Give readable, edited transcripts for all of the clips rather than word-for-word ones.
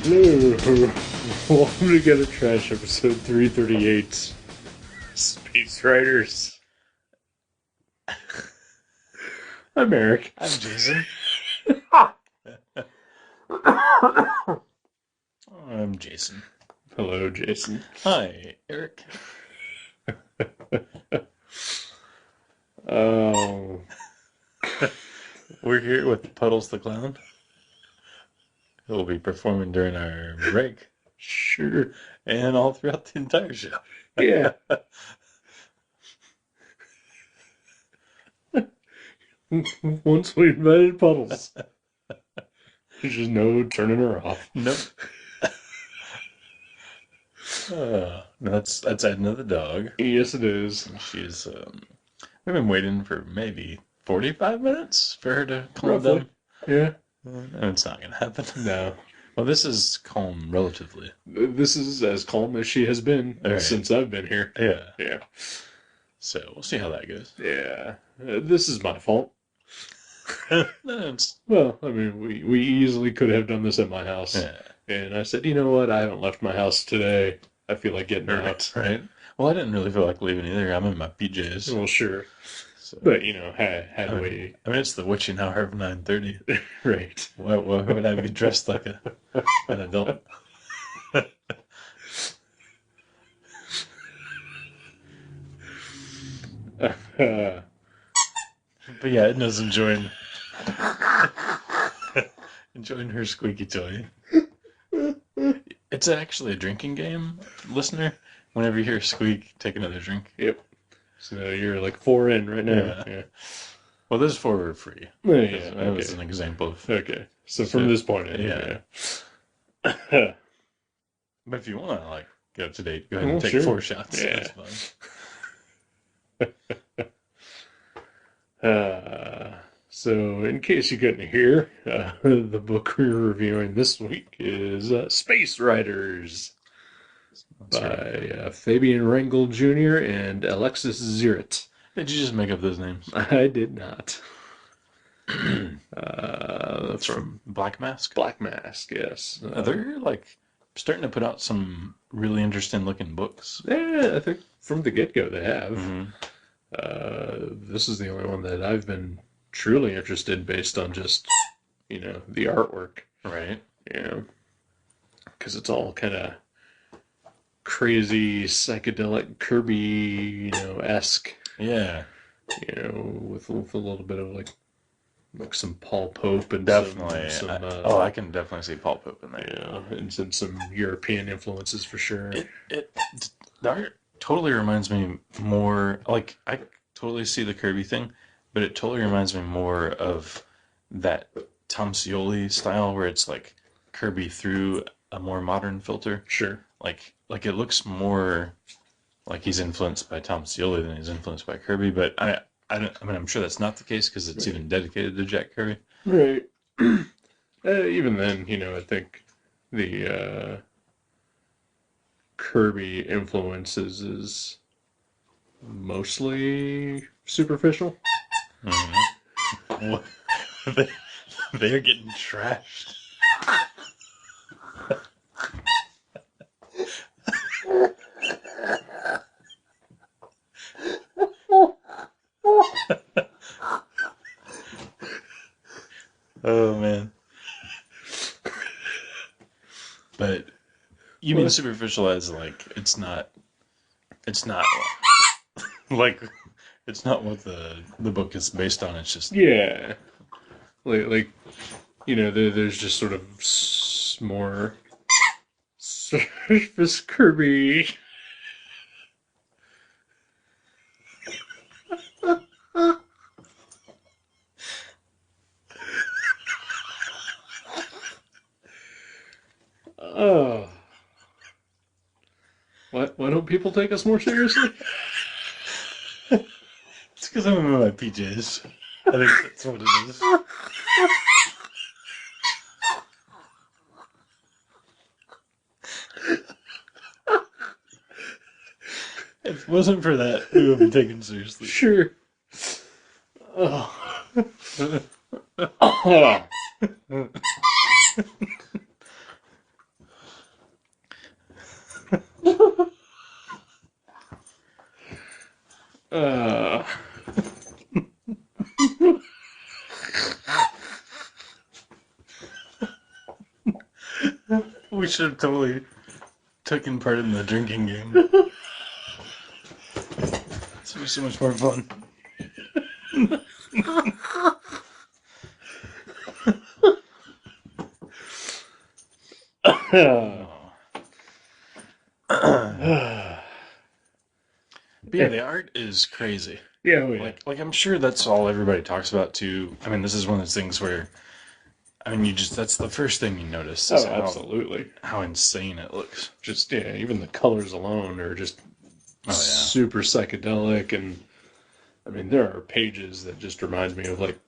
Hello. Welcome to Get a Trash, episode 338. Space Riders. I'm Eric. I'm Jason. I'm Jason. Hello, Jason. Hi, Eric. Oh. We're here with Puddles the Clown. He'll be performing during our break Sure. and all throughout the entire show. Yeah. Once we invented Puddles, there's just no turning her off. Nope. No, that's Edna the dog. Yes, it is. She's we've been waiting for maybe 45 minutes for her to calm Roughly. down. Yeah. And it's not gonna happen. No. Well, this is calm relatively. This is as calm as she has been All right. since I've been here. Yeah. Yeah. So we'll see how that goes. Yeah. This is my fault. No, it's Well, I mean, we easily could have done this at my house. yeah. And I said, you know what? I haven't left my house today. I feel like getting out. Right. Well, I didn't really feel like leaving either. I'm in my PJs. Well, sure. So, But, had I to mean, wait. it's the witching hour of 9:30. Right. Why would I be dressed like an adult? But yeah, Edna's enjoying her squeaky toy. It's actually a drinking game, listener. Whenever you hear a squeak, take another drink. Yep. So you're like 4 in right now. Yeah. Well, this is for free. Yeah, yeah, That was okay. an example of. Okay. So from this point in, Yeah. yeah. But if you want to get up to date, go ahead and Well, take sure. 4 shots. Yeah. That's fine. So in case you couldn't hear, the book we're reviewing this week is Space Riders That's by right. Fabian Rangel Jr. and Alexis Zirit. Did you just make up those names? I did not. That's from Black Mask. Black Mask, yes. They're starting to put out some really interesting looking books. Yeah, I think from the get-go they have. Mm-hmm. This is the only one that I've been truly interested based on just, the artwork. Right. Because it's all kind of crazy, psychedelic, Kirby, esque, Yeah. with a little bit of like some Paul Pope and Definitely. some I can definitely see Paul Pope in there. and some European influences for sure. The art totally reminds me more, I totally see the Kirby thing, but it totally reminds me more of that Tom Scioli style where it's like Kirby through a more modern filter. Sure. Like it looks more like he's influenced by Tom Scioli than he's influenced by Kirby, but I'm sure that's not the case because it's even dedicated to Jack Kirby. Right. Even then, I think the Kirby influences is mostly superficial. Mm-hmm. They're getting trashed. Oh man. But you mean superficial as it's not it's not what the book is based on. It's just Yeah. There's just sort of more surface Kirby. Oh. Why don't people take us more seriously? it's because I'm in my PJs. I think that's what it is. If it wasn't for that, we would be taken seriously. Sure. Oh. Oh. We should have totally taken part in the drinking game. This would be so much more fun. But yeah, the art is crazy. Yeah, oh, yeah. Like I'm sure that's all everybody talks about too. I mean, this is one of those things where, I mean, that's the first thing you notice. Is Absolutely. How insane it looks. Just, yeah, even the colors alone are just super psychedelic. And, I mean, there are pages that just remind me of, like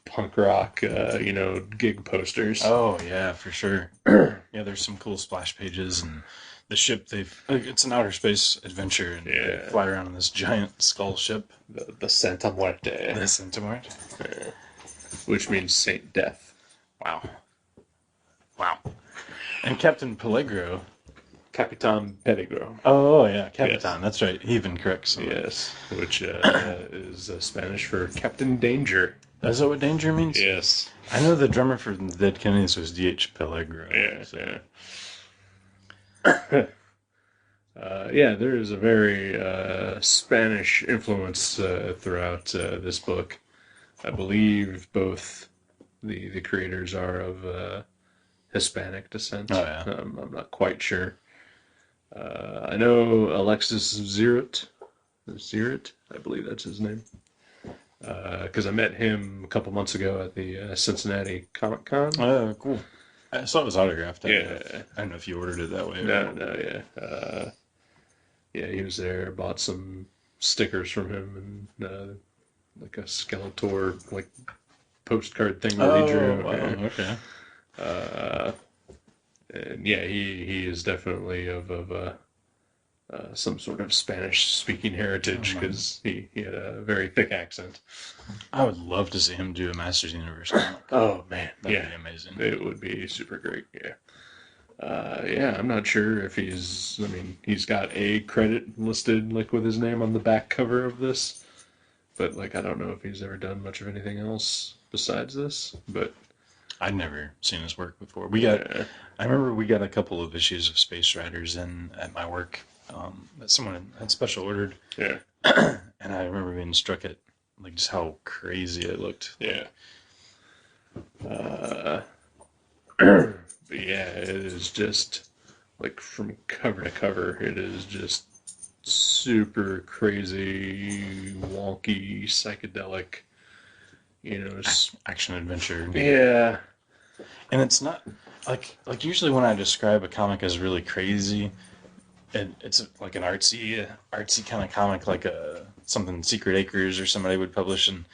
punk rock, gig posters. Oh, yeah, for sure. Yeah, there's some cool splash pages, and the ship, it's an outer space adventure, and they fly around in this giant skull ship. The Santa Muerte. The Santa Muerte. Which means Saint Death. Wow. And Captain Peligro. Capitan Peligro. Oh, yeah, Capitan. Yes. That's right. He even corrects me. Yes, which is Spanish for Captain Danger. Is that what danger means? Yes. I know the drummer for the Dead Kennedys was D.H. Peligro. Yeah, so. Yeah. There is a very Spanish influence throughout this book. I believe both the creators are of Hispanic descent. Oh, yeah. I'm not quite sure. I know Alexis Zirot, I believe that's his name. Because I met him a couple months ago at the Cincinnati Comic Con. Oh, cool. I saw it was autographed. I don't know if you ordered it that way. No, yeah. Yeah, he was there, bought some stickers from him, and like a Skeletor, like, postcard thing that he drew. Wow, okay. And yeah, he is definitely of some sort of Spanish-speaking heritage, because he had a very thick accent. I would love to see him do a Masters Universe comic. Oh, man. That'd be amazing. It would be super great, yeah. Yeah, I'm not sure if he's got a credit listed, like, with his name on the back cover of this, but, like, I don't know if he's ever done much of anything else besides this, but... I'd never seen his work before. I remember we got a couple of issues of Space Riders in at my work that someone had special ordered. Yeah. And I remember being struck at, like, just how crazy it looked. Yeah. But yeah, it is just, like, from cover to cover, it is just super crazy, wonky, psychedelic, Action adventure. Yeah. And it's not, like usually when I describe a comic as really crazy, it's like an artsy kind of comic, like something Secret Acres or somebody would publish, and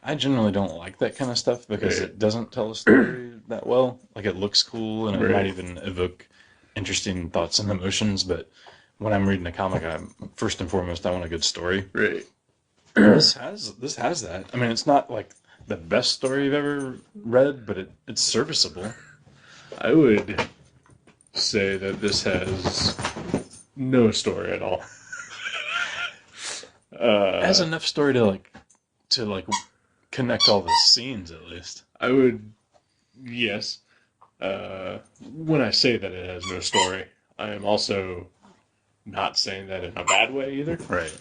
I generally don't like that kind of stuff because it doesn't tell a story that well. Like, it looks cool, and it might even evoke interesting thoughts and emotions, but when I'm reading a comic, first and foremost, I want a good story. Right. This has that. I mean, it's not like the best story you've ever read, but it's serviceable. I would say that this has no story at all. It has enough story to connect all the scenes, at least. I would, yes. When I say that it has no story, I am also not saying that in a bad way either. Right.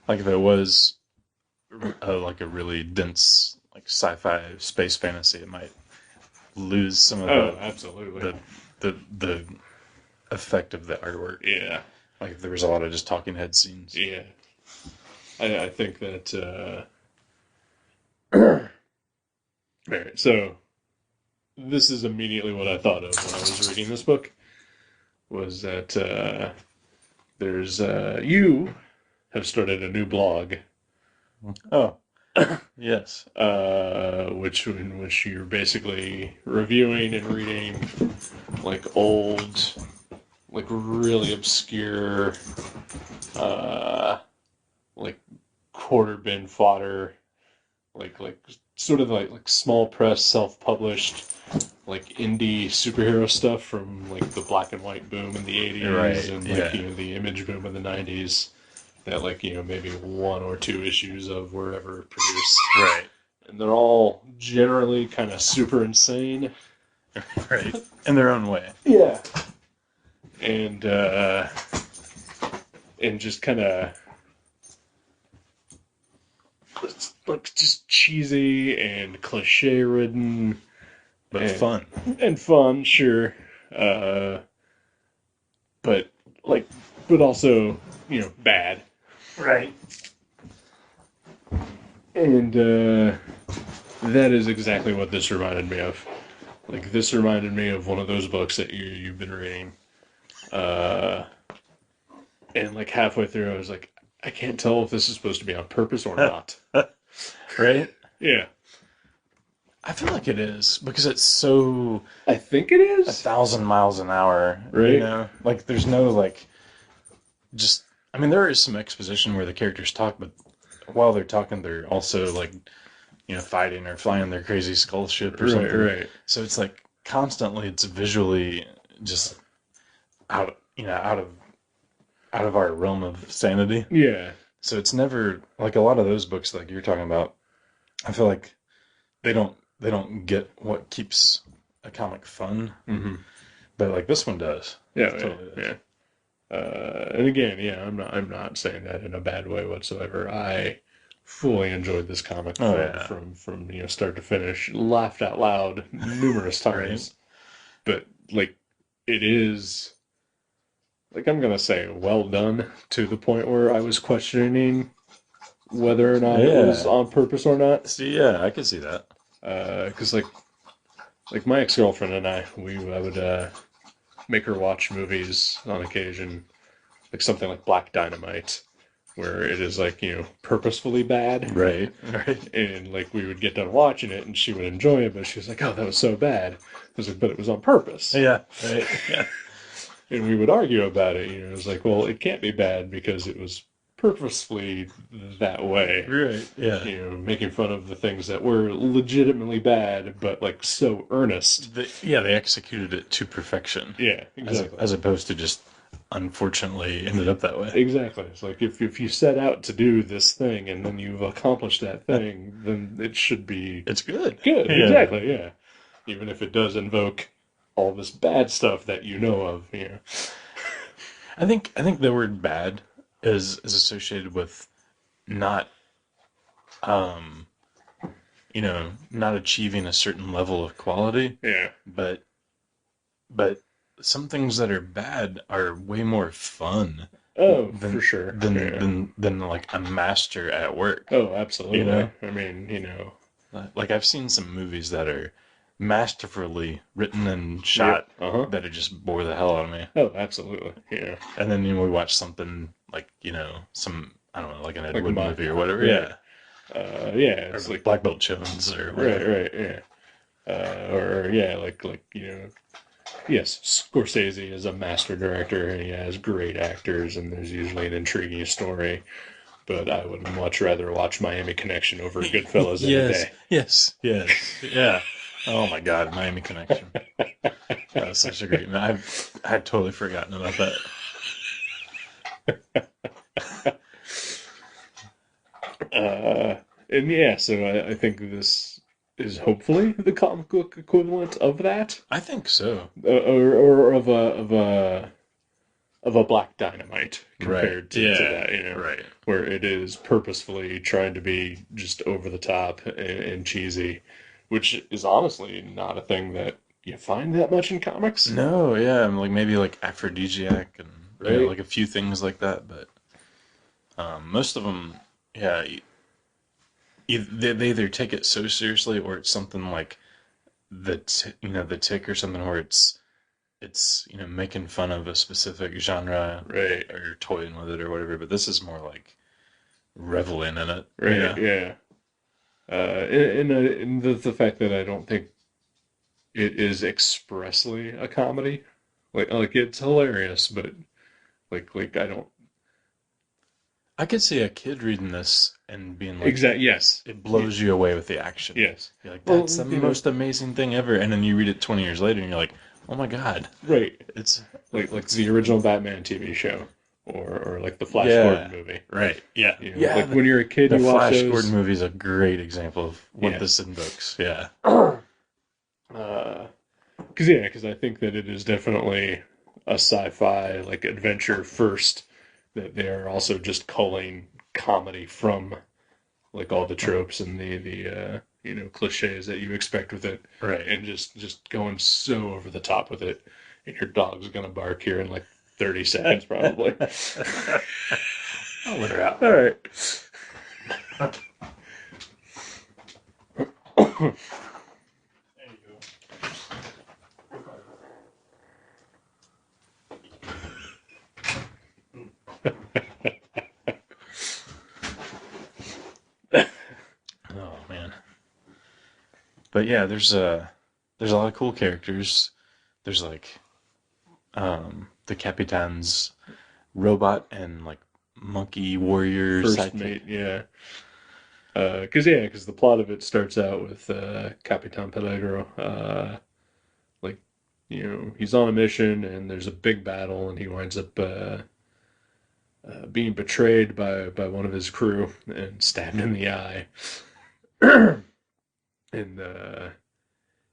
Like, if it was like a really dense, like, sci-fi space fantasy, it might lose some of absolutely. the effect of the artwork. Yeah. Like, if there was a lot of just talking head scenes. Yeah. I think that Alright, so this is immediately what I thought of when I was reading this book, was that there's you have started a new blog. Oh, yes. In which you're basically reviewing and reading, like, old, like, really obscure, like, quarter bin fodder, like sort of like small press, self-published, like, indie superhero stuff from, like, the black and white boom in the 80s, Right, and, yeah. like, the image boom in the 90s, that, like, maybe one or two issues of were ever produced. Right. And they're all generally kind of super insane. Right. In their own way. Yeah. And just kind of like just cheesy and cliche ridden But fun. and fun, sure. Uh, but like, but also, bad. Right. And that is exactly what this reminded me of. Like, this reminded me of one of those books that you've been reading. And like halfway through, I was like, I can't tell if this is supposed to be on purpose or not. Right? Yeah. I feel like it is because it's so I think it is. 1,000 miles an hour. Right. You know? Like, there's no, like, just. I mean, there is some exposition where the characters talk, but while they're talking, they're also, like, fighting or flying their crazy skull ship or something. Right. So it's like constantly, it's visually just out of our realm of sanity. Yeah. So it's never like a lot of those books like you're talking about. I feel like they don't get what keeps a comic fun, but like this one does. Yeah. Totally does. Yeah. And again, I'm not saying that in a bad way whatsoever. I fully enjoyed this comic from start to finish. Laughed out loud numerous times. But like, it is. Like, I'm gonna say well done to the point where I was questioning whether or not it was on purpose or not. See, yeah, I can see that. Because like my ex-girlfriend and I would make her watch movies on occasion, like something like Black Dynamite, where it is like purposefully bad. Right. And like we would get done watching it, and she would enjoy it, but she was like, "Oh, that was so bad." I was like, "But it was on purpose." Yeah. Right. Yeah. And we would argue about it. It was like, well, it can't be bad because it was purposefully that way. Right. Yeah. Making fun of the things that were legitimately bad, but like so earnest. They executed it to perfection. Yeah, exactly. As opposed to just unfortunately ended up that way. Exactly. It's like if you set out to do this thing and then you've accomplished that thing, then it should be It's good. good. Yeah. Exactly. Yeah. Even if it does invoke all this bad stuff that you know of. I think the word bad is associated with not not achieving a certain level of quality. Yeah. But some things that are bad are way more fun. Oh, for sure. Than like a master at work. Oh, absolutely. I mean, like I've seen some movies that are masterfully written and shot that it just bore the hell out of me. Oh, absolutely. Yeah. And then we watch something like some I don't know, like an Ed Wood movie or whatever. Yeah. It's or like Black Belt Jones or whatever. Right. Yeah. Like yes, Scorsese is a master director and he has great actors and there's usually an intriguing story. But I would much rather watch Miami Connection over Goodfellas any day. Yes. Yeah. Oh my God, Miami Connection. That was such a great. I had totally forgotten about that. And yeah, so I think this is hopefully the comic book equivalent of that, I think so. or of a Black Dynamite compared to that, right, where it is purposefully trying to be just over the top and cheesy, which is honestly not a thing that you find that much in comics. No, yeah, like maybe like aphrodisiac and like a few things like that, but most of them, yeah, they either take it so seriously or it's something like the Tick or something where it's making fun of a specific genre, right, or toying with it or whatever. But this is more like reveling in it, right? Yeah. And the fact that I don't think it is expressly a comedy, like it's hilarious, but like I don't. I could see a kid reading this and being like, exactly, yes, it blows you away with the action. Yes, you're like, that's the most amazing thing ever, and then you read it 20 years later and you're like, oh my God, right? It's like the original Batman TV show, or like the Flash Gordon movie, right? Yeah, like when you're a kid, you watch Flash those. Gordon movie is a great example of what this invokes. Yeah. Because I think that it is definitely a sci-fi like adventure first. That they are also just culling comedy from like all the tropes and the cliches that you expect with it, Right. and just going so over the top with it, and your dog's gonna bark here in like 30 seconds probably. I'll let her out. All right. There you go. Oh man. But yeah, there's a lot of cool characters. There's like the Capitan's robot and like monkey warrior First sidekick. mate, yeah. Because the plot of it starts out with Capitan Peligro, like he's on a mission and there's a big battle and he winds up being betrayed by one of his crew and stabbed in the eye, and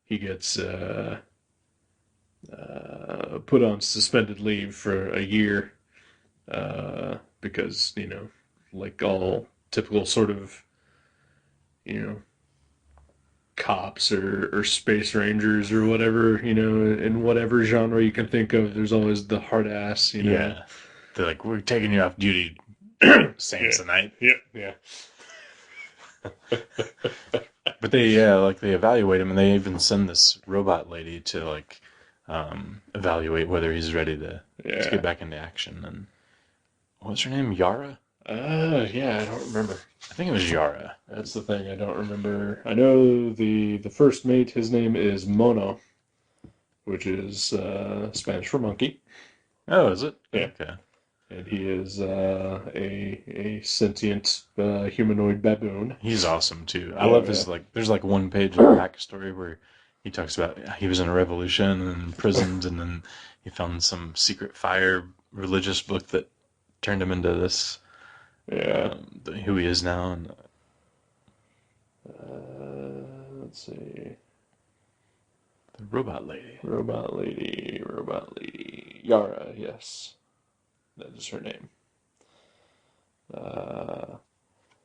he gets put on suspended leave for a year because like all typical sort of you know cops or space rangers or whatever, in whatever genre you can think of, there's always the hard ass, Yeah. They're like, we're taking you off duty, Samsonite. Yeah, yeah. But they evaluate him, and they even send this robot lady to like evaluate whether he's ready to get back into action. And what's her name? Yara? Yeah, I don't remember. I think it was Yara. That's the thing, I don't remember. I know the first mate, his name is Mono, which is Spanish for monkey. Oh, is it? Yeah. Okay. And he is a sentient humanoid baboon. He's awesome too. I love his like. There's like one page of backstory where he talks about he was in a revolution and imprisoned, and then he found some secret fire religious book that turned him into this. Yeah. Who he is now. And Let's see. the robot lady. Robot lady. Yara, yes. That is her name.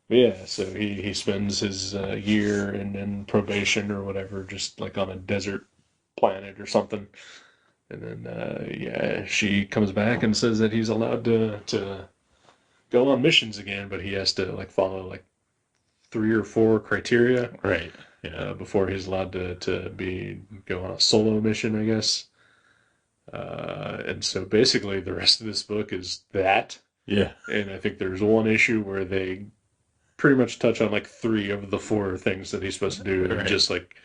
Yeah, so he spends his year in probation or whatever, just like on a desert planet or something. And then, yeah, she comes back and says that he's allowed to go on missions again, but he has to like follow like 3 or 4 criteria Right. Yeah. before he's allowed to go on a solo mission, I guess. And so basically, the rest of this book is that. Yeah. And I think there's one issue where they pretty much touch on like 3 of the 4 things that he's supposed to do, and Right. just like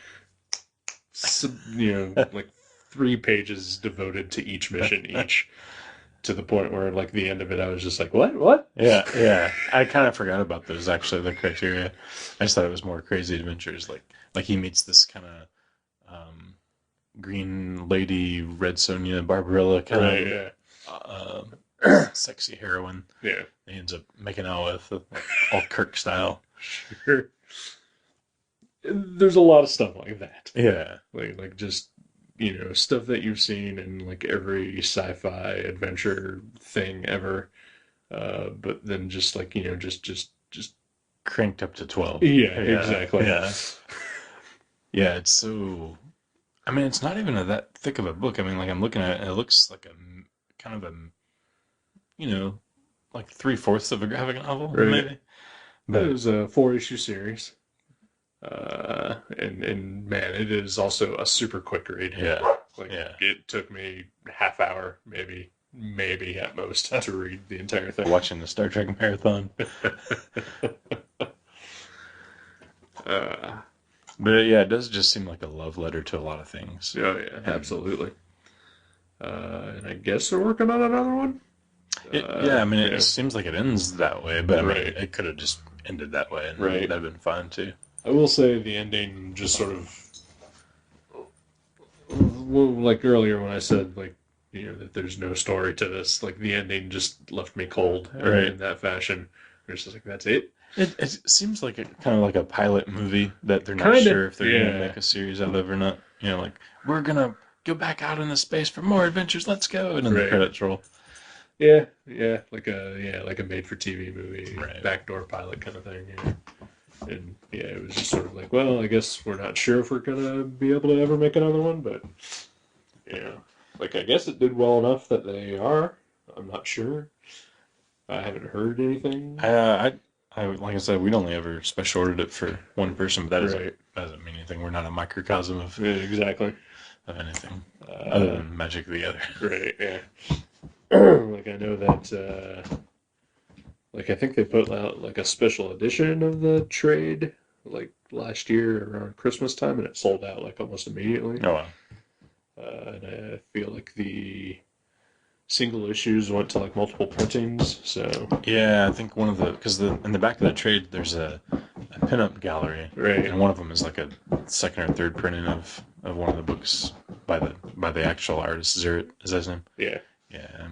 like 3 pages devoted to each mission each. To the point where, like, the end of it, I was just like, what? Yeah, yeah. I kind of forgot about those, actually, the criteria. I just thought it was more crazy adventures. Like he meets this kind of green lady, Red Sonja, Barbarella kind Right, of yeah. sexy heroine. Yeah. He ends up making out with, all Kirk style. Sure. There's a lot of stuff like that. Yeah. Like just, stuff that you've seen in, like, every sci-fi adventure thing ever. But then just, like, just Cranked up to 12. yeah, exactly. Yeah. Yeah, it's so... I mean, it's not even that thick of a book. I mean, like, I'm looking at it, and it looks like a kind of a, like 3/4 of a graphic novel, Right. maybe. But it was a 4-issue series. And man, it is also a super quick read. Yeah. Like, Yeah. it took me half hour, maybe at most, to read the entire thing. Watching the Star Trek marathon. But yeah, it does just seem like a love letter to a lot of things. Oh yeah, absolutely. And I guess they're working on another one. Yeah, I mean, yeah. it seems like it ends that way, but I mean, Right. it could have just ended that way, and Right. that'd been fine too. I will say the ending just sort of, well, like earlier when I said like that there's no story to this, like the ending just left me cold Right. in that fashion. It's just like that's it. It seems like kind of like a pilot movie that they're not Kinda, sure if they're yeah. gonna make a series out of or not. Like we're gonna go back out into space for more adventures. Let's go. And then the Right. credits roll. Like a made-for-TV movie, Right. backdoor pilot kind of thing. Yeah. And yeah, it was just sort of like, well, I guess we're not sure if we're gonna be able to ever make another one, but yeah, like I guess it did well enough that they are. I'm not sure. I haven't heard anything. Like I said, we'd only ever special ordered it for one person, but Right. that doesn't mean anything. We're not a microcosm Yeah, exactly. of anything other than Magic the Other. Right. Yeah. Like I know that. Like I think they put out like a special edition of the trade like last year around Christmas time, and it sold out like almost immediately. Oh wow. And I feel like the single issues went to like multiple printings. So Yeah, I think one of the because in the back of the trade there's a pinup gallery, right. and one of them is like a second or third printing of one of the books by the actual artist. Zurich is that his name? Yeah. Yeah,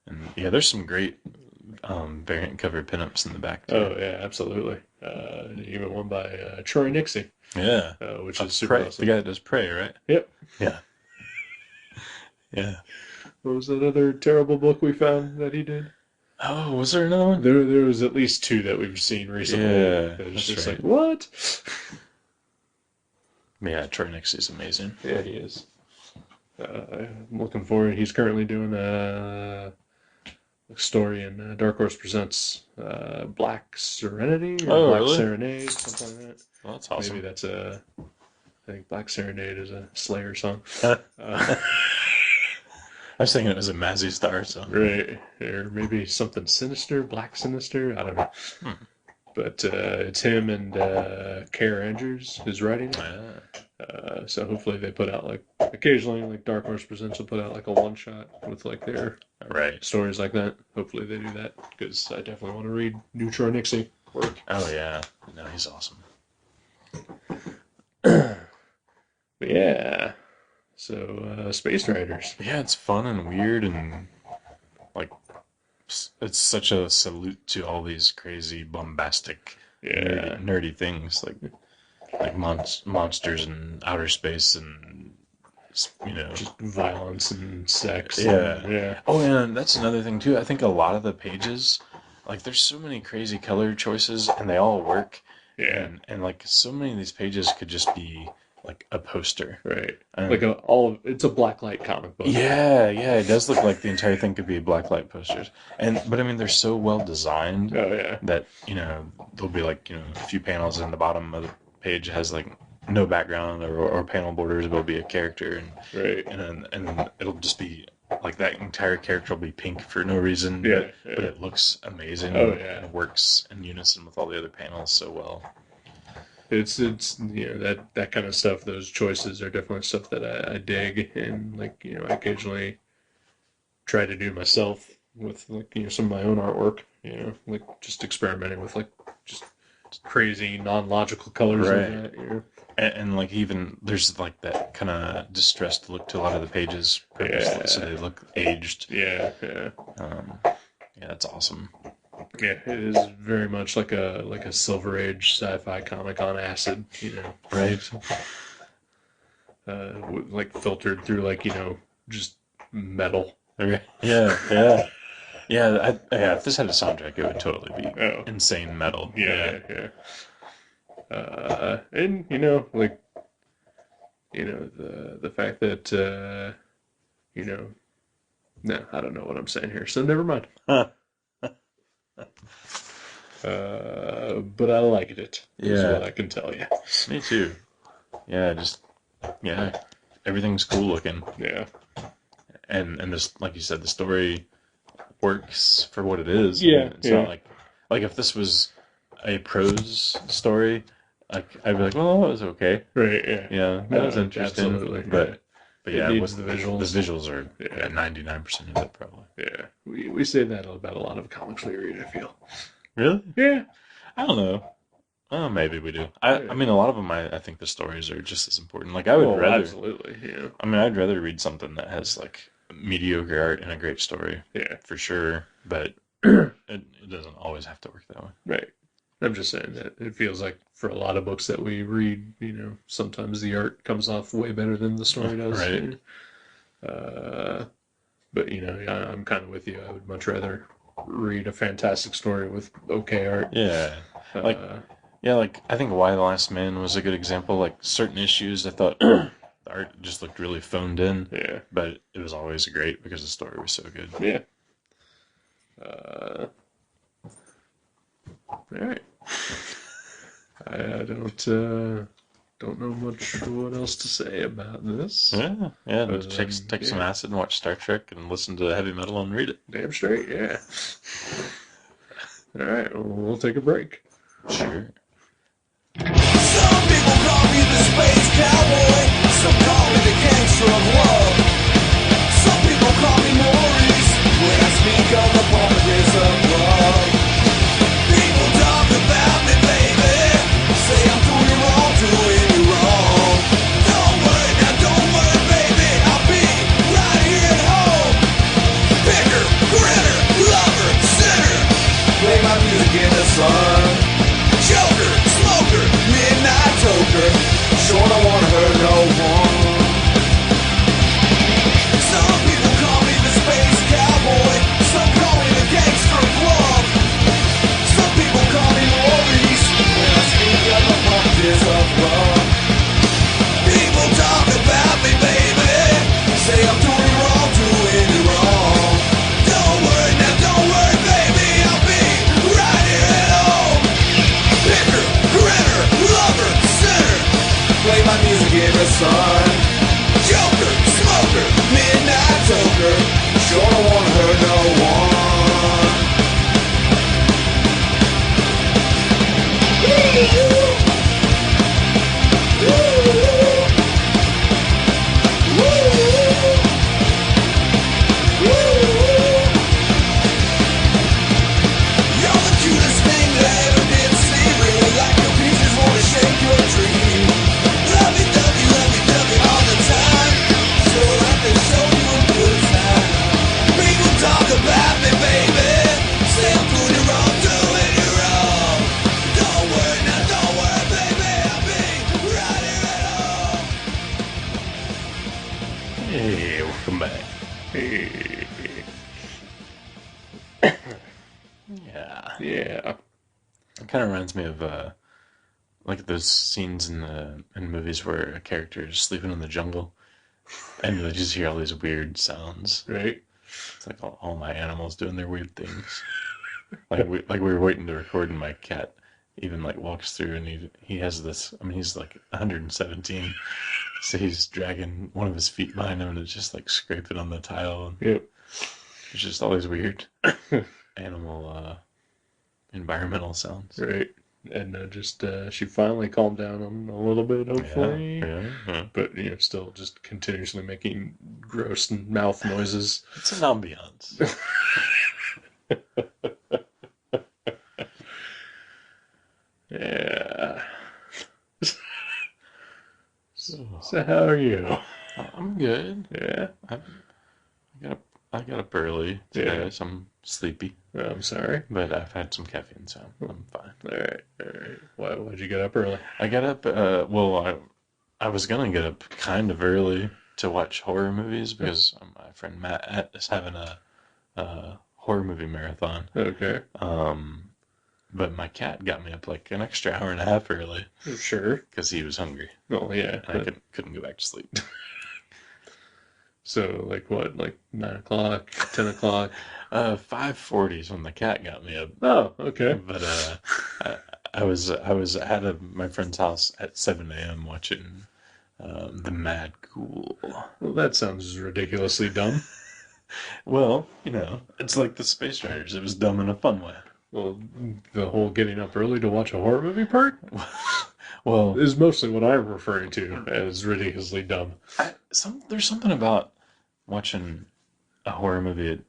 and yeah, there's some great variant cover pinups in the back too. Oh yeah, absolutely. Even one by Troy Nixie, Yeah, which is super Prey, awesome. the guy that does Prey, right? Yep. Yeah, yeah. What was that other terrible book we found that he did? Oh, was there another one? There was at least two that we've seen recently. Yeah, It was that's just right. like, what? Yeah, Troy Nixie's amazing. Yeah, he is. I'm looking forward. He's currently doing a story in Dark Horse Presents Black Serenity or Oh, Black really? Serenade, something like that. Well, that's awesome. Maybe that's I think Black Serenade is a Slayer song. I was thinking it was a Mazzy Star song. Right. Or maybe something sinister, Black Sinister. I don't know. Hmm. But it's him and Kara Andrews who's writing it. So hopefully they put out like occasionally like Dark Horse Presents will put out like a one shot with like their Right. stories like that. Hopefully they do that because I definitely want to read new Troy Nixie work. Oh yeah. No, he's awesome. But yeah. So Space Riders. Yeah, it's fun and weird and like it's such a salute to all these crazy bombastic Yeah. nerdy things like monsters in outer space and Just violence and sex. Yeah. And, yeah. Oh, and that's another thing too. I think a lot of the pages, like there's so many crazy color choices and they all work. Yeah. And like so many of these pages could just be like a poster. Right. And, Like it's a blacklight comic book. yeah, it does look like the entire thing could be blacklight posters. But I mean they're so well designed Oh yeah. that, there'll be like, a few panels and the bottom of the page has like no background or panel borders, but it'll be a character Right. and it'll just be like that entire character will be pink for no reason. Yeah, But it looks amazing. Oh, yeah. And it works in unison with all the other panels so well. It's that kind of stuff. Those choices are definitely stuff that I dig, and like I occasionally try to do myself with like some of my own artwork. Like just experimenting with like just crazy non-logical colors Right. like that. And like even there's like that kind of distressed look to a lot of the pages purposely, so they look aged. Yeah, yeah, Yeah, that's awesome. yeah. It is very much like a Silver Age sci-fi comic on acid. Right. Like filtered through like just metal. Okay. Yeah. Yeah, if this had a soundtrack, it would totally be Oh. insane metal. Yeah. And like the fact that no, I don't know what I'm saying here, so never mind. But I liked it. Is Yeah. what I can tell you. Me too. Yeah, everything's cool looking, Yeah. and this, like you said, the story works for what it is. Yeah, It's yeah. not like if this was a prose story, like I'd be like, well, that was okay. Right. Yeah. Yeah, that was interesting. Absolutely. But It yeah, needs the visuals. The visuals are Yeah. 99% of it probably. Yeah. We say that about a lot of comics we read. I feel. Really? Yeah. I don't know. Oh, maybe we do. I mean, a lot of them, I think the stories are just as important. Like, I would rather. Absolutely. Yeah. I mean, I'd rather read something that has like mediocre art and a great story, Yeah. for sure. But it doesn't always have to work that way. Right. I'm just saying that it feels like for a lot of books that we read, sometimes the art comes off way better than the story does. Right. Uh, but yeah, I'm kind of with you. I would much rather read a fantastic story with okay art. Yeah. Like, Uh, yeah, like, I think Why the Last Man was a good example. Like, certain issues, I thought the art just looked really phoned in, yeah, but it was always great because the story was so good. yeah. Uh, all right. I don't know much what else to say about this. Yeah, yeah. And take Yeah. some acid and watch Star Trek and listen to heavy metal and read it. Damn straight, yeah. All right, well, we'll take a break. Sure. Some people call me the space cowboy. Some call me the gangster of love. Some people call me Maurice when I speak of the politics of love. People talk about me, baby. Say I'm doing you wrong, doing you wrong. Don't worry, now don't worry, baby. I'll be right here at home. Picker, grinner, lover, sinner. Play my music in the sun. Joker, smoker, midnight toker. Sure don't wanna hurt no one. Some people call me the space cowboy. Some call me the gangster of love. Some people call me Maurice when I speak of the politics of love. People talk about me, baby. Say I'm doing you wrong, doing you wrong. Don't worry, now don't worry, baby. I'll be right here at home. Picker, grinner, lover, sinner. Play my music in the sun. Joker, smoker, midnight toker. Sure don't wanna hurt no one. You're the cutest thing that I ever did see. Really like your pieces, wanna shake your dream. Lovey-dovey all the time. So I can show you a good time. People talk about me, baby. Say I'm doing you wrong, doing you wrong. Don't worry, now don't worry, baby. I'll be right here at home. Hey, welcome back. Hey. Yeah. Yeah. It kind of reminds me of like those scenes in movies where a character is sleeping in the jungle and they just hear all these weird sounds. Right? It's like all my animals doing their weird things. Like we were waiting to record and my cat even like walks through and he has this. I mean, he's like 117, so he's dragging one of his feet behind him and it's just like scraping on the tile. And Yep. it's just all these weird animal environmental sounds. Right. Edna just, she finally calmed down a little bit, hopefully. Yeah. But, still just continuously making gross mouth noises. It's an ambiance. Yeah. So how are you? I'm good. Yeah. I got up early today, Yeah. so I'm sleepy. I'm sorry. But I've had some caffeine, so I'm fine. All right. Why'd you get up early? I got up. I was gonna get up kind of early to watch horror movies because my friend Matt is having a horror movie marathon. Okay. But my cat got me up like an extra hour and a half early Sure. because he was hungry, Oh, yeah. and I couldn't go back to sleep. So, like what? Like 9 o'clock, 10 o'clock? 5:40 is when the cat got me up. Oh, okay. But I was at my friend's house at 7 a.m. watching The Mad Ghoul. Well, that sounds ridiculously dumb. Well, it's like the Space Riders. It was dumb in a fun way. Well, the whole getting up early to watch a horror movie part Well, is mostly what I'm referring to as ridiculously dumb. there's something about watching a horror movie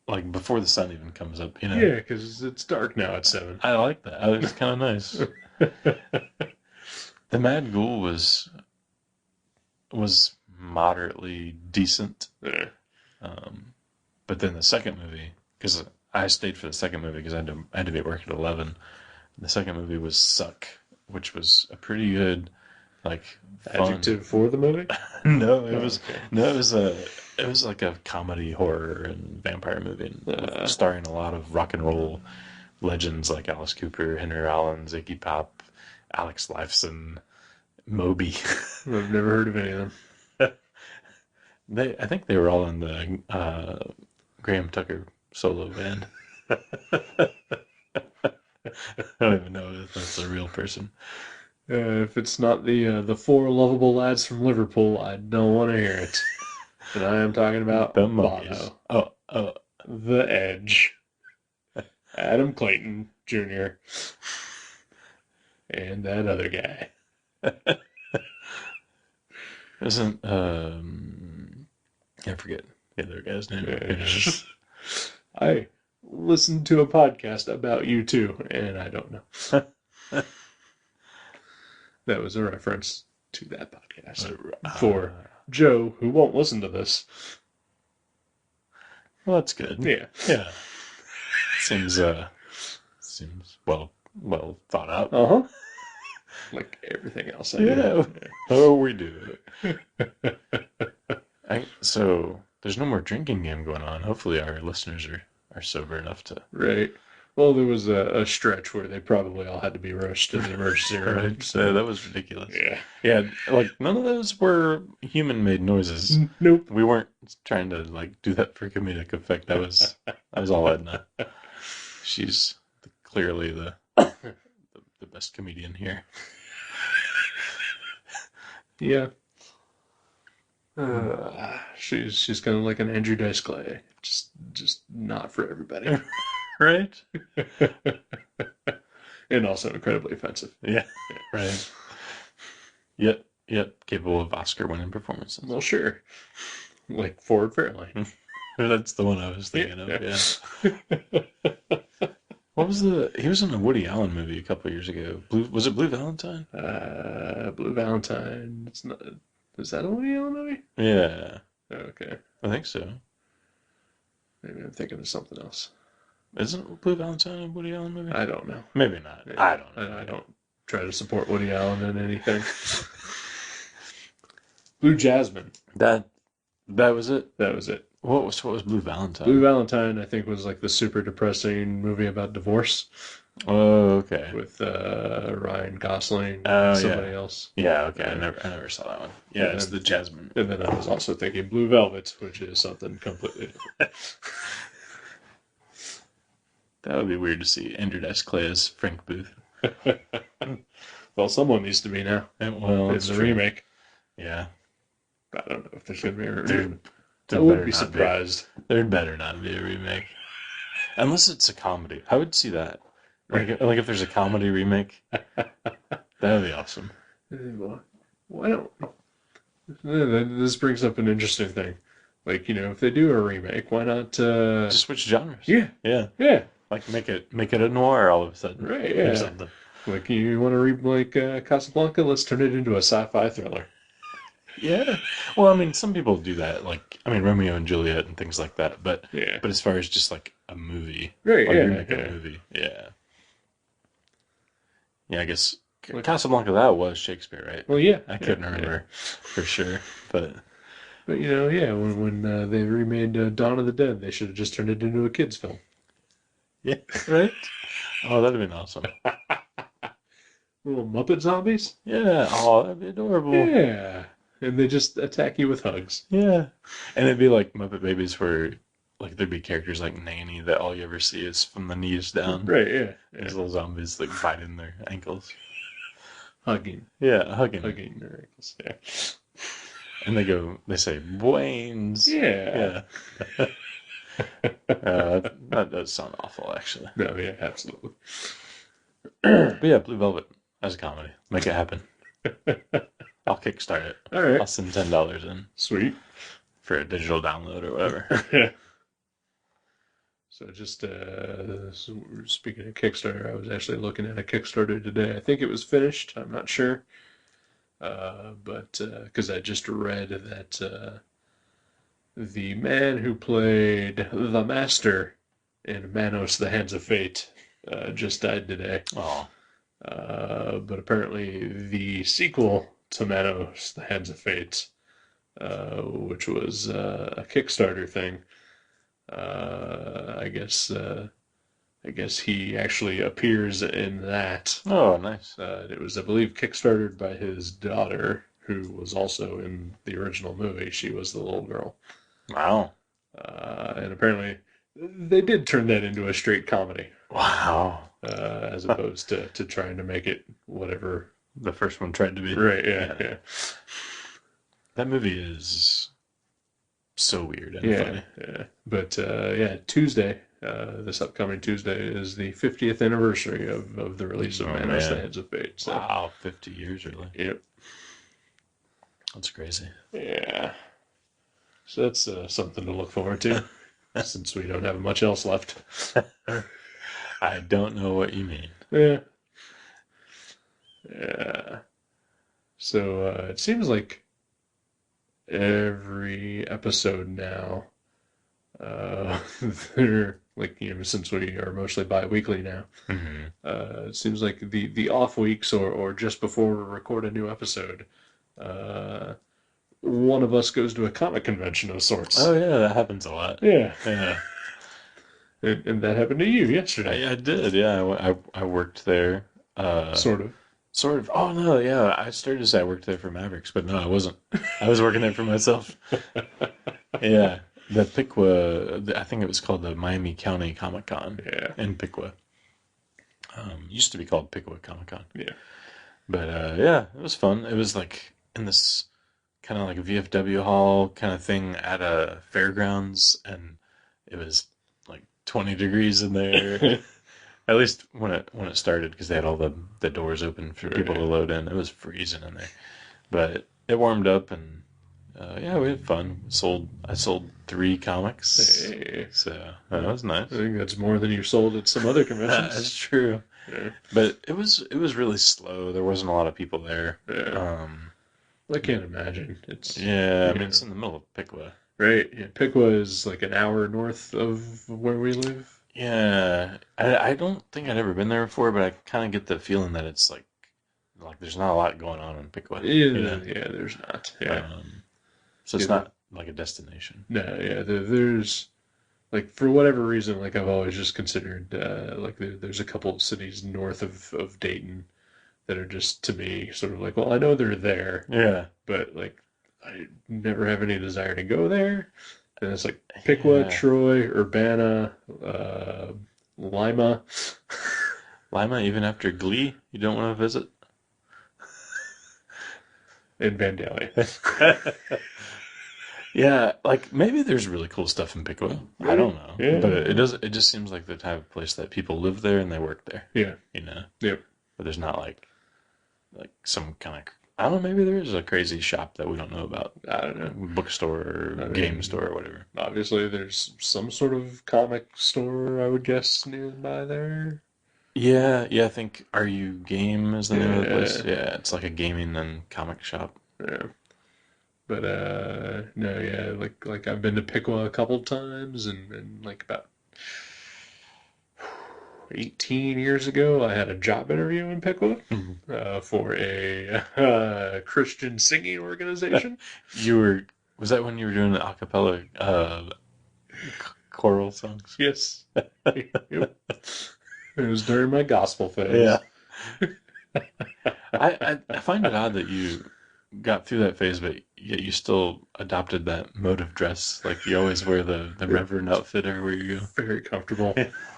like before the sun even comes up. Yeah, because it's dark now at 7. I like that. It's kind of nice. The Mad Ghoul was moderately decent. Yeah. But then the second movie, because I stayed for the second movie because I had to be at work at 11. The second movie was Suck, which was a pretty good, like, fun. Adjective for the movie? No, it was okay. no, it was like a comedy horror and vampire movie, and starring a lot of rock and roll legends like Alice Cooper, Henry Rollins, Iggy Pop, Alex Lifeson, Moby. I've never heard of any of them. I think they were all in the Graham Tucker solo band. I don't even know if that's a real person. If it's not the four lovable lads from Liverpool, I don't want to hear it. And I am talking about The Monkees. Bono, Oh, The Edge, Adam Clayton Jr., and that other guy. isn't I forget the other guy's name. I listened to a podcast about you too, and I don't know. That was a reference to that podcast for Joe, who won't listen to this. Well, that's good. Yeah. Yeah. Seems well thought out. Uh-huh. Like everything else I do. Oh, we do. So there's no more drinking game going on. Hopefully our listeners are sober enough to. Right. Well, there was a stretch where they probably all had to be rushed to the emergency room. Right. So that was ridiculous. Yeah. Yeah, like none of those were human-made noises. Nope. We weren't trying to like do that for comedic effect. That was all Edna. She's clearly the best comedian here. Yeah. She's kind of like an Andrew Dice Clay. Just not for everybody. Right? And also incredibly offensive. Yeah. Right. Yet capable of Oscar-winning performances. Well, sure. Like Ford Fairlane. That's the one I was thinking of. Yeah. What was he was in a Woody Allen movie a couple of years ago. Was it Blue Valentine? Blue Valentine. It's not. Is that a Woody Allen movie? Yeah. Okay. I think so. Maybe I'm thinking of something else. Isn't Blue Valentine a Woody Allen movie? I don't know. Maybe not. I don't know. I don't try to support Woody Allen in anything. Blue Jasmine. That was it? That was it. What was Blue Valentine? Blue Valentine, I think, was like the super depressing movie about divorce. Oh, okay. With Ryan Gosling and somebody else. Yeah, okay. I never saw that one. Yeah, it's the Jasmine. And then I was also thinking Blue Velvet, which is something completely different. That would be weird to see Andrew Dice Clay as Frank Booth. Well, someone needs to be now. Well, it's a remake. Yeah. I don't know if there's going to be a remake. I wouldn't be surprised. There'd better not be a remake. Unless it's a comedy. I would see that. Like if there's a comedy remake, that would be awesome. Why don't... This brings up an interesting thing. Like, if they do a remake, why not... Just switch genres. Yeah. Yeah. Yeah. Like make it a noir all of a sudden. Right, yeah. Or something. Like, you want to remake Casablanca? Let's turn it into a sci-fi thriller. Yeah. Well, I mean, some people do that. Like, I mean, Romeo and Juliet and things like that. But as far as just like a movie, right? Like a movie, yeah. I guess Casablanca, that was Shakespeare, right? Well, yeah. I couldn't remember for sure, but when they remade Dawn of the Dead, they should have just turned it into a kids' film. Yeah. Right. Oh, that'd have been awesome. Little Muppet zombies. Yeah. Oh, that'd be adorable. Yeah. And they just attack you with hugs. Yeah. And it'd be like Muppet Babies where, like, there'd be characters like Nanny that all you ever see is from the knees down. Right, yeah. These little zombies, like, biting their ankles. Hugging. Yeah, hugging their ankles, yeah. And they say, Bwains. Yeah. That does sound awful, actually. No, yeah, absolutely. But yeah, Blue Velvet as a comedy. Make it happen. I'll kickstart it. All right. I'll send $10 in. Sweet. For a digital download or whatever. Yeah. So just speaking of Kickstarter, I was actually looking at a Kickstarter today. I think it was finished. I'm not sure. But because I just read that the man who played the Master in Manos: The Hands of Fate just died today. Oh. But apparently the sequel to Manos, The Hands of Fate, which was a Kickstarter thing, I guess he actually appears in that. Oh, nice. It was, I believe, kickstarted by his daughter, who was also in the original movie. She was the little girl. Wow. And apparently they did turn that into a straight comedy, Wow. as opposed to trying to make it whatever. The first one tried to be. Right, yeah. That movie is so weird and Yeah, funny. yeah. But Tuesday, this upcoming Tuesday, is the 50th anniversary of the release of Oh, Manos, man. The Hands of Fate. So, Wow, 50 years really. yep. That's crazy. Yeah. So that's something to look forward to, since we don't have much else left. I don't know what you mean. Yeah. Yeah. So it seems like every episode now, they're like, since we are mostly bi-weekly now, Mm-hmm. it seems like the off weeks or just before we record a new episode, one of us goes to a comic convention of sorts. Oh yeah, that happens a lot. Yeah. Yeah, And that happened to you yesterday. I did. Yeah, I worked there. Sort of. Sort of. Oh no, yeah. I started to say I worked there for Mavericks, but no, I wasn't. I was working there for myself. Yeah, the Piqua. I think it was called the Miami County Comic Con Yeah. in Piqua. Used to be called Piqua Comic Con. Yeah. But yeah, it was fun. It was like in this kind of like a VFW hall kind of thing at a fairgrounds, and it was like 20 degrees in there. At least when it started, because they had all the doors open for people to load in. It was freezing in there, but it warmed up, and yeah, we had fun. I sold 3 comics, Hey. so that was nice. I think that's more than you sold at some other That's conventions. true. Yeah. But it was really slow. There wasn't a lot of people there. Yeah. I can't imagine. It's Yeah, I mean it's in the middle of Piqua. right. Yeah, Piqua is like an hour north of where we live. Yeah, I don't think I'd ever been there before, but I kind of get the feeling that it's like there's not a lot going on in Piqua. Yeah, yeah, there's not. Yeah. So it's Yeah, not like a destination. No, yeah, there's like for whatever reason, like I've always just considered like there's a couple of cities north of Dayton that are just to me sort of like, well, I know they're there, Yeah. but like I never have any desire to go there. And it's like Piqua, Yeah. Troy, Urbana, Lima. Lima, even after Glee, you don't want to visit? And Vandalia. Yeah, like maybe there's really cool stuff in Piqua. I don't know. Yeah. But it just seems like the type of place that people live there and they work there, Yeah. you know. Yep. But there's not like some kind of, I don't know, maybe there is a crazy shop that we don't know about. I don't know. Bookstore or I mean, game store or whatever. Obviously, there's some sort of comic store, I would guess, nearby there. Yeah, I think Are You Game is the name of the place. Yeah. Yeah, it's like a gaming and comic shop. Yeah. But no, yeah, like I've been to Piqua a couple times, and like about 18 years ago, I had a job interview in Piqua for a Christian singing organization. Was that when you were doing the a cappella choral songs? Yes. Yep. It was during my gospel phase. I find it odd that you got through that phase, but yet you still adopted that mode of dress. Like you always wear the reverend outfit everywhere you go. Very comfortable.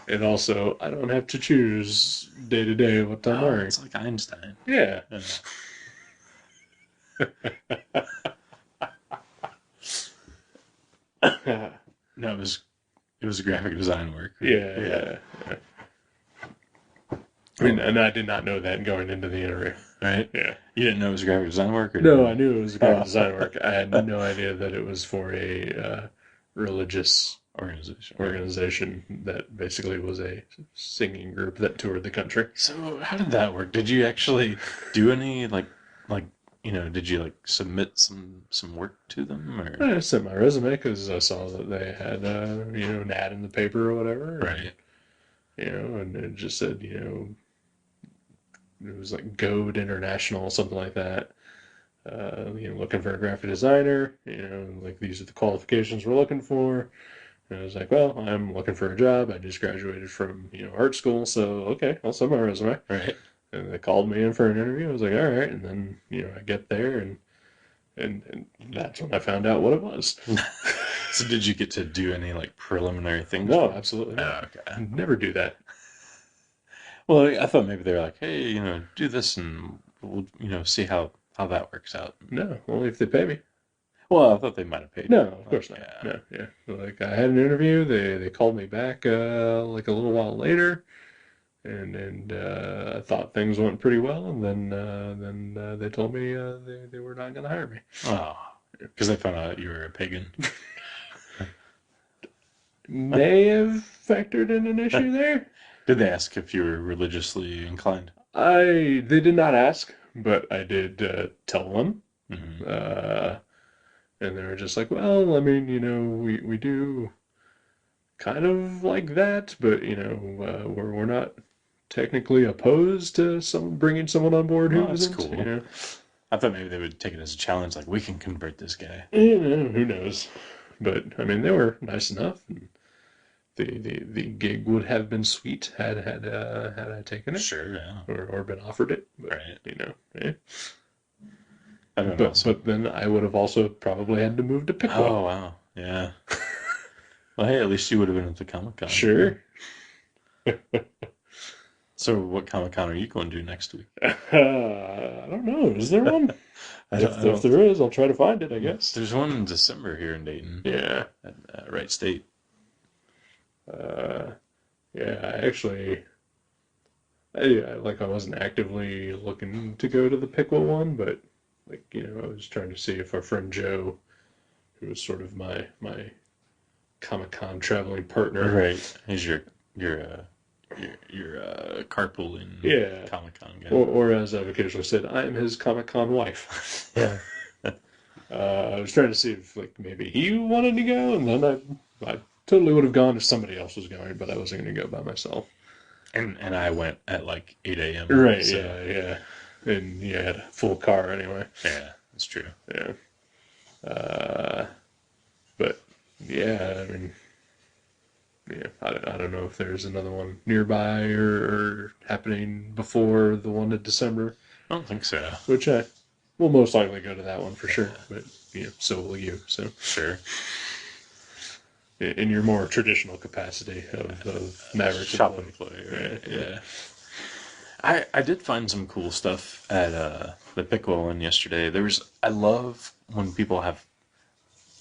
And also, I don't have to choose day to day what I'm wearing. It's like Einstein. Yeah. No, it was graphic design work. Yeah. I mean, and I did not know that going into the interview. Right? Yeah. You didn't know it was graphic design work? Or No, I knew it was graphic design work. I had no idea that it was for a religious organization that basically was a singing group that toured the country. So how did that work? Did you actually do any did you submit some work to them or? I sent my resume because I saw that they had an ad in the paper or whatever. Right. And it just said it was like Goad International, something like that. Looking for a graphic designer. Like these are the qualifications we're looking for. And I was like, well, I'm looking for a job. I just graduated from art school, so okay, I'll send my resume. Right. And they called me in for an interview. I was like, all right. And then I get there, and that's when I found out what it was. So did you get to do any like preliminary things? No, absolutely not. Oh, okay. Never do that. Well, I thought maybe they were like, hey, do this and we'll, see how that works out. No, only if they pay me. Well, I thought they might have paid. No, of course not. Yeah. No, yeah. Like I had an interview. They called me back like a little while later, and I thought things went pretty well. And then they told me they were not going to hire me. Oh, because they found out you were a pagan. May have factored in an issue there. Did they ask if you were religiously inclined? They did not ask, but I did tell them. Mm-hmm. And they were just like, well, I mean, we do kind of like that, but we're not technically opposed to bringing someone on board who Oh, that's isn't. cool. I thought maybe they would take it as a challenge, like we can convert this guy. Who knows? But I mean, they were nice enough. And the gig would have been sweet had I taken it. Sure, yeah. Or been offered it. But, Right. Yeah. I don't know. But then I would have also probably had to move to Pickwa. Oh, wow. Yeah. Well, hey, at least you would have been at the Comic-Con. Sure. So what Comic-Con are you going to next week? I don't know. Is there one? If there is, I'll try to find it, I guess. There's one in December here in Dayton. Yeah. At Wright State. Yeah, I wasn't actively looking to go to the Pickwa one, but I was trying to see if our friend Joe, who was sort of my Comic-Con traveling partner. Right. He's your carpooling Comic-Con guy. Or as I've occasionally said, I am his Comic-Con wife. Yeah. I was trying to see if maybe he wanted to go, and then I totally would have gone if somebody else was going, but I wasn't going to go by myself. And I went at like 8 a.m. Right, so. yeah. And you had a full car anyway. Yeah, that's true. Yeah. But yeah, I mean, I don't know if there's another one nearby or happening before the one in December. I don't think so. Which I will most likely go to that one for sure. But so will you. So sure. In your more traditional capacity of Maverick shop employee, right? Yeah. I did find some cool stuff at the Pickle one yesterday. I love when people have.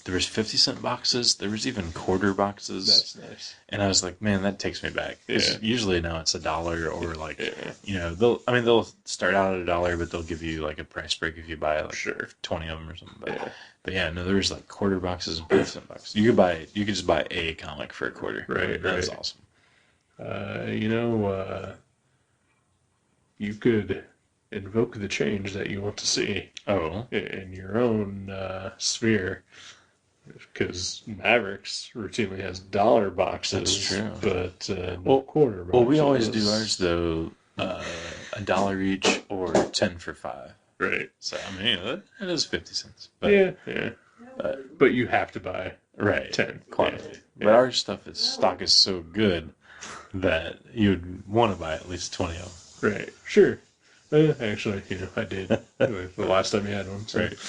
There was 50-cent boxes. There was even quarter boxes. That's nice. And I was like, man, that takes me back. Yeah. Usually now it's $1 or like, they'll start out at $1, but they'll give you like a price break if you buy like 20 of them or something. But yeah, no, there was like quarter boxes and 50-cent boxes. You could just buy a comic for a quarter. Right. That was awesome. You could invoke the change that you want to see. Oh. In your own sphere. Because Mavericks routinely has $1 boxes. That's true. But no quarter boxes. Well, we always do ours, though, $1 each or 10 for $5. Right. So, I mean, it is 50 cents. But, yeah. But you have to buy 10. Quantity. Yeah. But our stock is so good that you'd want to buy at least 20 of them. Right. Sure. Actually, I did the last time you had one. So. Right.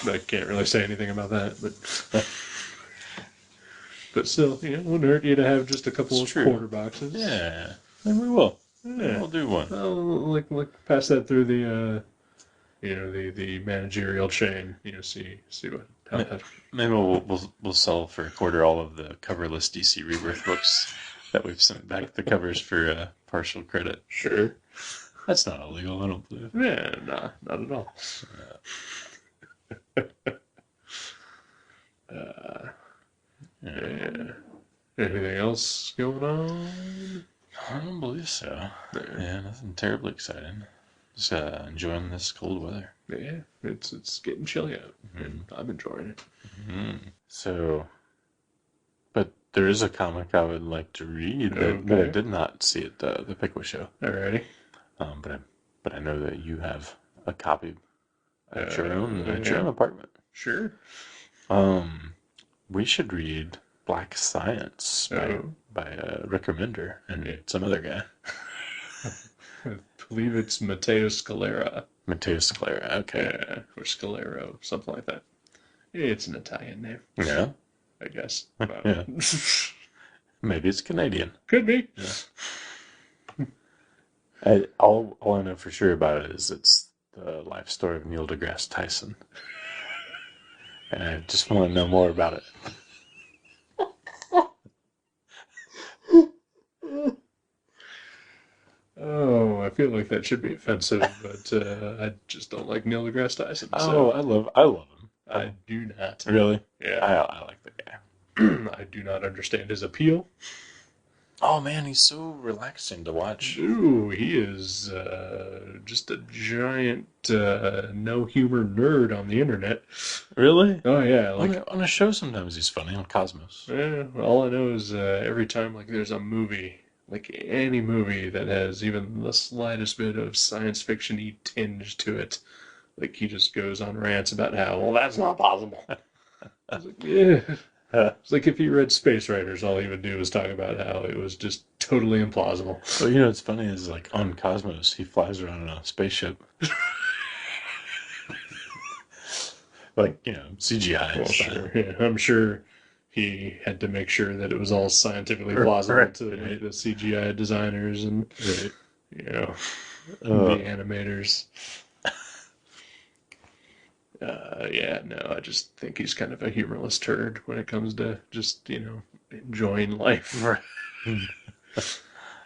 I can't really say anything about that, but still, wouldn't hurt you to have just a couple of quarter boxes. Yeah, and we will. Yeah. We'll do one. Well, pass that through the the managerial chain. See what. Maybe we'll sell for a quarter all of the coverless DC Rebirth books that we've sent back the covers for partial credit. Sure. That's not illegal, I don't believe. Yeah, nah, not at all. Yeah. Anything else going on? I don't believe so. Yeah, nothing terribly exciting. Just enjoying this cold weather. Yeah, it's getting chilly out, and I'm enjoying it. Mm-hmm. So, but there is a comic I would like to read that I did not see at the Pickwick show. Alrighty. But I know that you have a copy at your own apartment. Sure. We should read Black Science by Rick Remender and some other guy. I believe it's Matteo Scalera. Matteo Scalera, okay. Yeah, or Scalero, something like that. It's an Italian name. Yeah. I guess. Yeah. Maybe it's Canadian. Could be. Yeah. All I know for sure about it is it's the life story of Neil deGrasse Tyson. And I just want to know more about it. Oh, I feel like that should be offensive, but I just don't like Neil deGrasse Tyson. Oh, So I love him. I do not. Really? Yeah. I like the guy. I do not understand his appeal. Oh man, he's so relaxing to watch. Ooh, he is just a giant no humor nerd on the internet. Really? Oh yeah, like On a show sometimes he's funny on Cosmos. yeah. All I know is every time like there's a movie, like any movie that has even the slightest bit of science fiction-y tinge to it, like he just goes on rants about how, well, that's not possible. I was like, yeah. It's like if he read Space Writers, all he would do was talk about how it was just totally implausible. Well, you know what's funny is like on Cosmos, he flies around in a spaceship. Like, you know, CGI. Well, sure. Yeah, I'm sure he had to make sure that it was all scientifically plausible to the CGI designers and, you know, the animators. Yeah, no, I just think he's kind of a humorless turd when it comes to just, you know, enjoying life. Right.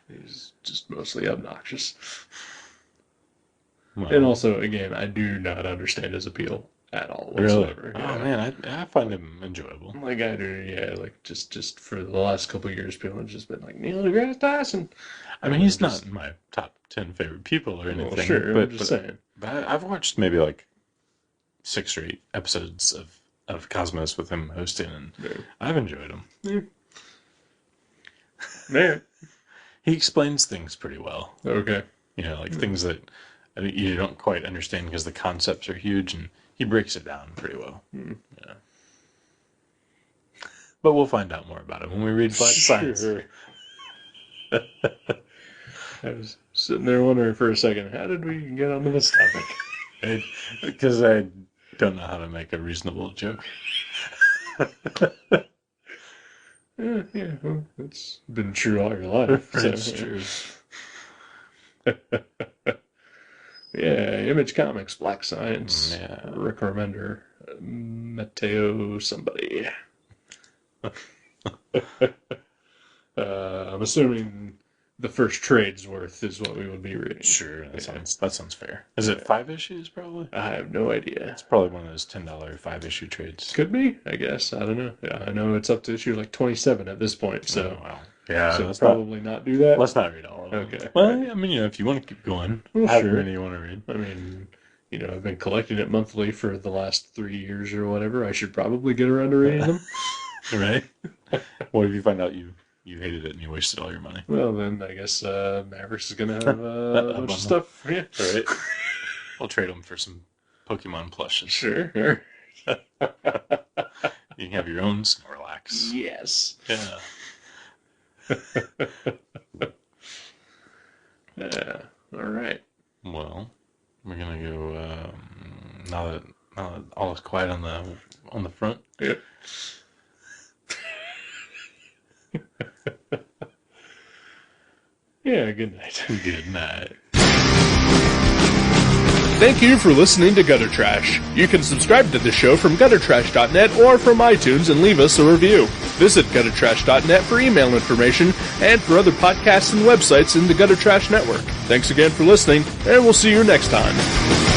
He's just mostly obnoxious. Well, And also, again, I do not understand his appeal at all whatsoever. really? Yeah. Oh man, I find him enjoyable. Like I do, yeah. Like just for the last couple of years, people have just been like Neil deGrasse Tyson. I mean, he's not in my top 10 favorite people or anything. Well, sure, but, I'm just saying. But I've watched maybe like 6 or 8 episodes of Cosmos with him hosting, and I've enjoyed him. Man. He explains things pretty well. Okay. You know, like things that you don't quite understand because the concepts are huge, and he breaks it down pretty well. Yeah. But we'll find out more about it when we read Black Science. I was sitting there wondering for a second, how did we get onto this topic? Because I don't know how to make a reasonable joke. Yeah, well, it's been true all your life. So, It's true. Yeah, Image Comics, Black Science, Yeah. Rick Remender, Matteo somebody. I'm assuming the first trade's worth is what we would be reading. Sure, that sounds fair. Is it 5 issues, probably? I have no idea. It's probably one of those $10 5-issue trades. Could be, I guess. I don't know. Yeah, I know it's up to issue like 27 at this point, so Oh, wow. Yeah, so let's probably not do that. let's not read all of them. Okay. Well, I mean, you know, if you want to keep going, Well, however sure. many you want to read. I mean, you know, I've been collecting it monthly for the last 3 years or whatever. I should probably get around to reading them. Right? What if you find out you hated it and you wasted all your money? Well, then I guess Mavericks is going to have a bunch of stuff. Yeah. Right. I'll trade them for some Pokemon plushes. Sure. You can have your own Snorlax. Yes. Yeah. Yeah. All right. Well, we're gonna go now that all is quiet on the front. Yep. Yeah, good night. Good night. Thank you for listening to Gutter Trash. You can subscribe to the show from guttertrash.net or from iTunes and leave us a review. Visit guttertrash.net for email information and for other podcasts and websites in the Gutter Trash Network. Thanks again for listening, and we'll see you next time.